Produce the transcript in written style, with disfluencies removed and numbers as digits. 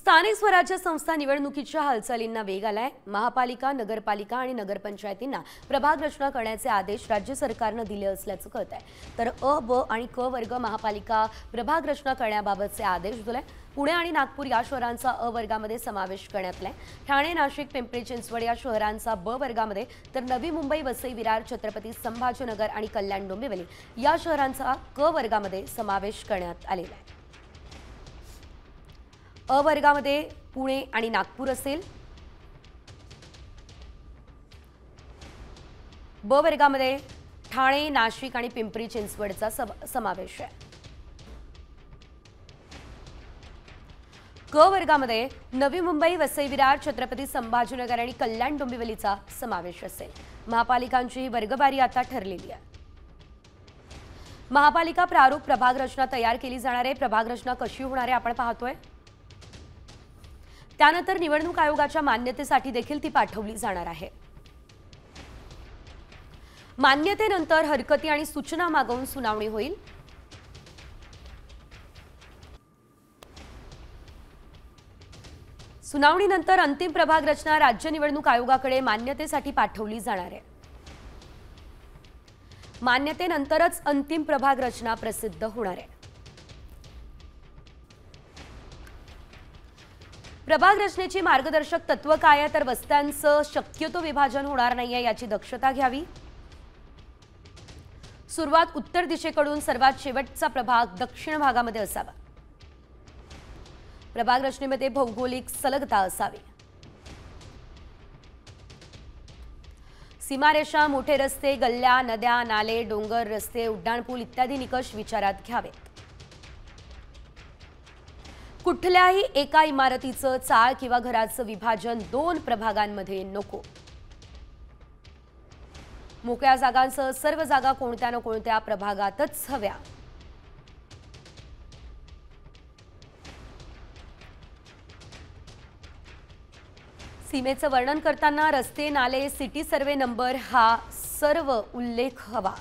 स्थानिक स्वराज्य संस्था निवडणुकीच्या हालचालींना वेग आलाय। महापालिका, नगरपालिका आणि नगरपंचायतींना प्रभाग रचना करण्याचे आदेश राज्य सरकारने दिले असल्याचं कळतंय। तर अ, ब आणि क वर्ग महापालिका प्रभाग रचना करण्याबाबतचे आदेश दिले। पुणे आणि नागपूर या शहरांचा अ वर्गामध्ये समावेश करण्यात आलाय। ठाणे, नाशिक, पिंपरी चिंचवड या शहरांचा ब वर्गामध्ये, तर नवी मुंबई, वसई विरार, छत्रपती संभाजीनगर आणि कल्याण डोंबिवली या शहरांचा क वर्गामध्ये समावेश करण्यात आलेला आहे। अ वर्गामध्ये पुणे आणि नागपूर असेल, ब वर्गामध्ये ठाणे, नाशिक आणि पिंपरी चिंचवडचा समावेश आहे। क वर्गामध्ये नवी मुंबई, वसई विरार, छत्रपती संभाजीनगर आणि कल्याण डोंबिवलीचा समावेश असेल। महापालिकांची वर्गवारी आता ठरलेली आहे। महापालिका प्रारूप प्रभाग रचना तयार केली जाणार आहे। प्रभाग रचना कशी होणार आहे आपण पाहतोय। त्यानंतर निवडणूक आयोगाच्या मान्यतेसाठी देखील ती पाठवली जाणार आहे। मान्यतेनंतर हरकती आणि सूचना मागवून सुनावणी होईल। सुनावणीनंतर अंतिम प्रभाग रचना राज्य निवडणूक आयोगाकडे मान्यतेसाठी पाठवली जाणार आहे। मान्यतेनंतरच अंतिम प्रभाग रचना प्रसिद्ध होणार आहे। प्रभाग रचनेची मार्गदर्शक तत्व काय आहे, तर वस्त्यांचं शक्यतो विभाजन होणार नाहीये याची दक्षता घ्यावी। सुरुवात उत्तर दिशेकडून सर्वात शेवटचा प्रभाग दक्षिण भागामध्ये असावा। प्रभाग रचनेमध्ये भौगोलिक सलगता असावी। सीमारेषा, मोठे रस्ते, गल्ल्या, नद्या, नाले, डोंगर, रस्ते, उड्डाणपूल इत्यादी निकष विचारात घ्यावेत। कुठल्याही एका इमारतीचं, चाळ किंवा घराचं विभाजन दोन प्रभागांमध्ये नको। मोकळ्या जागांसह सर्व जागा कोणत्या ना कोणत्या प्रभागातच हव्या। सीमेचं वर्णन करताना रस्ते, नाले, सिटी सर्वे नंबर हा सर्व उल्लेख हवा।